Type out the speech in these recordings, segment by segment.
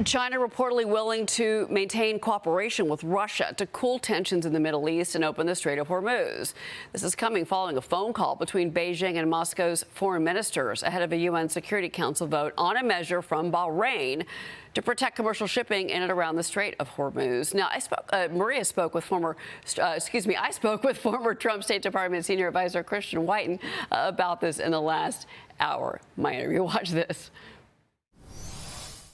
China reportedly willing to maintain cooperation with Russia to cool tensions in the Middle East and open the Strait of Hormuz. This is coming following a phone call between Beijing and Moscow's foreign ministers ahead of a UN Security Council vote on a measure from Bahrain to protect commercial shipping in and around the Strait of Hormuz. Now, I spoke with former Trump State Department Senior Advisor Christian Whiten about this in the last hour. My interview. Watch this.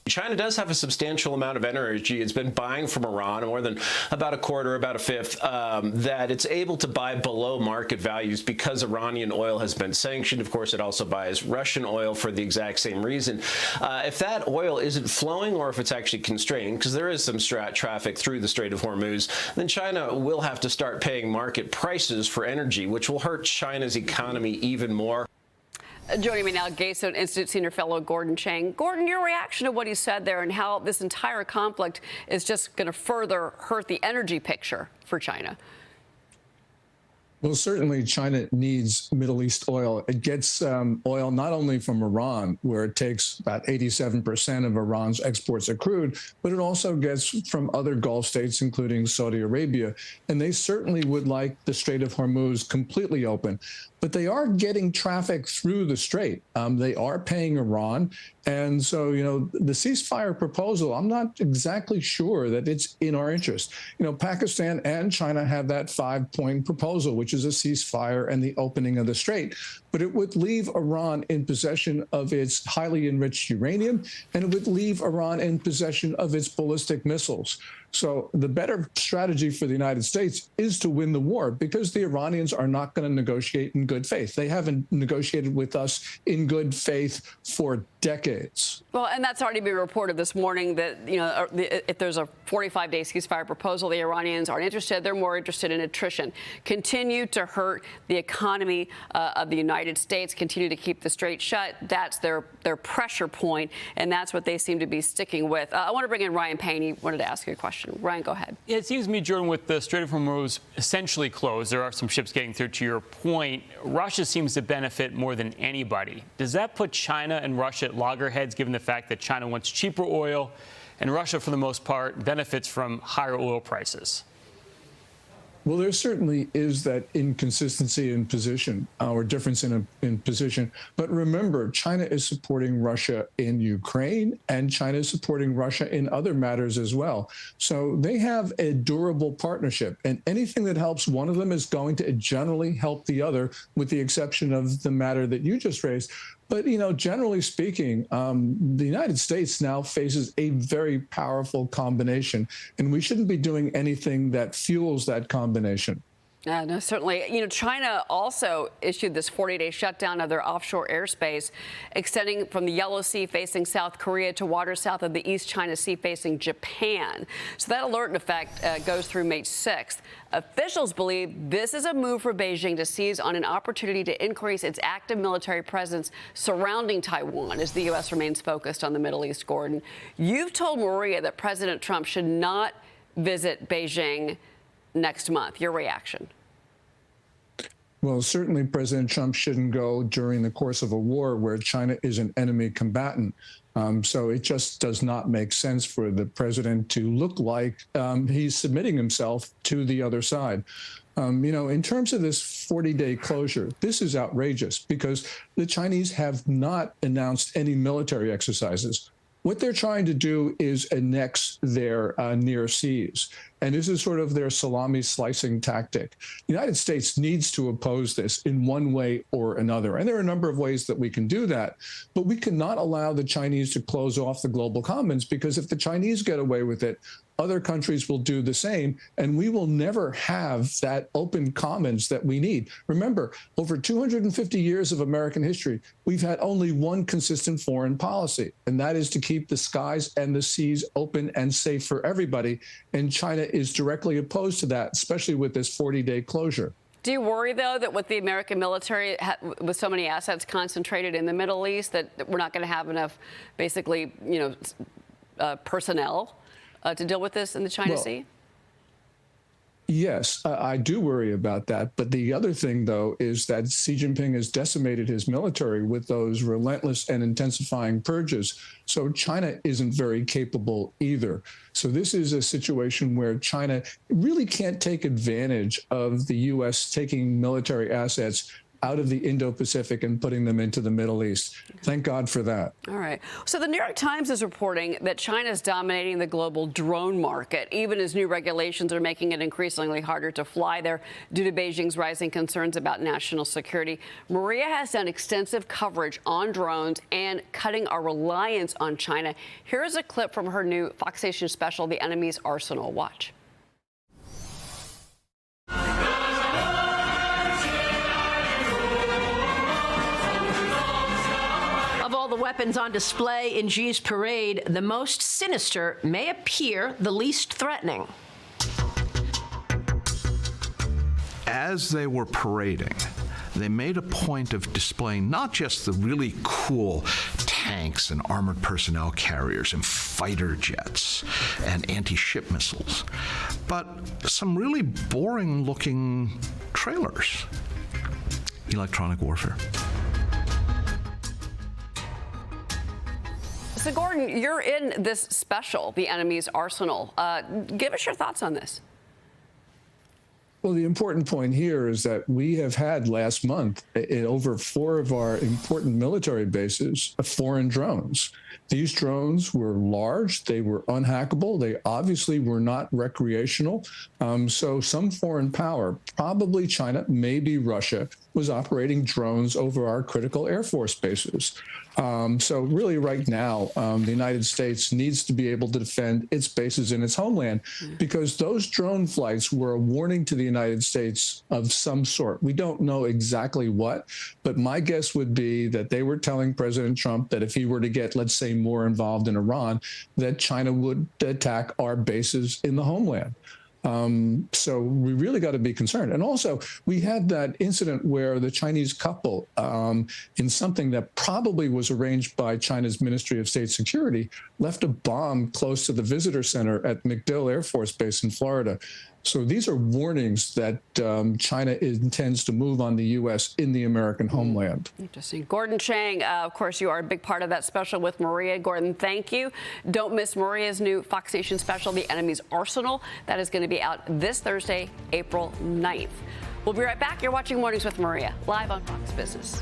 China does have a substantial amount of energy. It's been buying from Iran, more than about a quarter, about a fifth, that it's able to buy below market values because Iranian oil has been sanctioned. Of course, it also buys Russian oil for the exact same reason. If that oil isn't flowing or if it's actually constrained, because there is some traffic through the Strait of Hormuz, then China will have to start paying market prices for energy, which will hurt China's economy even more. Joining me now, Gatestone Institute Senior Fellow Gordon Chang. Gordon, your reaction to what he said there and how this entire conflict is just going to further hurt the energy picture for China? Well, certainly China needs Middle East oil. It gets oil not only from Iran, where it takes about 87% of Iran's exports of crude, but it also gets from other Gulf states, including Saudi Arabia. And they certainly would like the Strait of Hormuz completely open. But they are getting traffic through the strait. They are paying Iran. And so, the ceasefire proposal, I'm not exactly sure that it's in our interest. Pakistan and China have that 5-point proposal, which is a ceasefire and the opening of the strait. But it would leave Iran in possession of its highly enriched uranium, and it would leave Iran in possession of its ballistic missiles. So the better strategy for the United States is to win the war, because the Iranians are not going to negotiate in good faith. They haven't negotiated with us in good faith for decades. Well, and that's already been reported this morning that, if there's a 45-day ceasefire proposal, the Iranians aren't interested. They're more interested in attrition. Continue to hurt the economy of the United States, continue to keep the strait shut. That's their pressure point, and that's what they seem to be sticking with. I want to bring in Ryan Payne. He wanted to ask you a question. Ryan, go ahead. Yeah, it seems to me, Jordan, with the Strait of Hormuz essentially closed, there are some ships getting through. To your point, Russia seems to benefit more than anybody. Does that put China and Russia at loggerheads, given the fact that China wants cheaper oil and Russia, for the most part, benefits from higher oil prices? Well, there certainly is that inconsistency in position or difference in position. But remember, China is supporting Russia in Ukraine, and China is supporting Russia in other matters as well. So they have a durable partnership, and anything that helps one of them is going to generally help the other, with the exception of the matter that you just raised. But, generally speaking, the United States now faces a very powerful combination, and we shouldn't be doing anything that fuels that combination. No, certainly. China also issued this 40-day shutdown of their offshore airspace, extending from the Yellow Sea facing South Korea to waters south of the East China Sea facing Japan. So that alert, in effect, goes through May 6th. Officials believe this is a move for Beijing to seize on an opportunity to increase its active military presence surrounding Taiwan as the U.S. remains focused on the Middle East, Gordon. You've told Maria that President Trump should not visit Beijing next month. Your reaction? Well, certainly President Trump shouldn't go during the course of a war where China is an enemy combatant. So it just does not make sense for the president to look like he's submitting himself to the other side. In terms of this 40-day closure, this is outrageous because the Chinese have not announced any military exercises. What they're trying to do is annex their near seas. And this is sort of their salami slicing tactic. The United States needs to oppose this in one way or another. And there are a number of ways that we can do that. But we cannot allow the Chinese to close off the global commons, because if the Chinese get away with it, other countries will do the same, and we will never have that open commons that we need. Remember, over 250 years of American history, we've had only one consistent foreign policy, and that is to keep the skies and the seas open and safe for everybody. And China is directly opposed to that, especially with this 40-day closure. Do you worry, though, that with the American military, with so many assets concentrated in the Middle East, that we're not going to have enough, basically, personnel to deal with this in the China Sea? Yes, I do worry about that. But the other thing, though, is that Xi Jinping has decimated his military with those relentless and intensifying purges. So China isn't very capable either. So this is a situation where China really can't take advantage of the U.S. taking military assets out of the Indo-Pacific and putting them into the Middle East. Thank God for that. All right. So the New York Times is reporting that China is dominating the global drone market, even as new regulations are making it increasingly harder to fly there due to Beijing's rising concerns about national security. Maria has done extensive coverage on drones and cutting our reliance on China. Here is a clip from her new Fox Nation special, The Enemy's Arsenal. Watch. The weapons on display in Xi's parade, the most sinister may appear the least threatening. As they were parading, they made a point of displaying not just the really cool tanks and armored personnel carriers and fighter jets and anti-ship missiles, but some really boring-looking trailers. Electronic warfare. So, Gordon, you're in this special, The Enemy's Arsenal. Give us your thoughts on this. Well, the important point here is that we have had last month over 4 of our important military bases foreign drones. These drones were large, they were unhackable, they obviously were not recreational. So some foreign power, probably China, maybe Russia, was operating drones over our critical Air Force bases. So really right now, the United States needs to be able to defend its bases in its homeland because those drone flights were a warning to the United States of some sort. We don't know exactly what, but my guess would be that they were telling President Trump that if he were to get, let's say, more involved in Iran, that China would attack our bases in the homeland. So we really got to be concerned. And also, we had that incident where the Chinese couple, in something that probably was arranged by China's Ministry of State Security, left a bomb close to the visitor center at MacDill Air Force Base in Florida. So these are warnings that China intends to move on the U.S. in the American homeland. Interesting. Gordon Chang, of course, you are a big part of that special with Maria. Gordon, thank you. Don't miss Maria's new Fox Nation special, The Enemy's Arsenal. That is going to be out this Thursday, April 9th. We'll be right back. You're watching Mornings with Maria, live on Fox Business.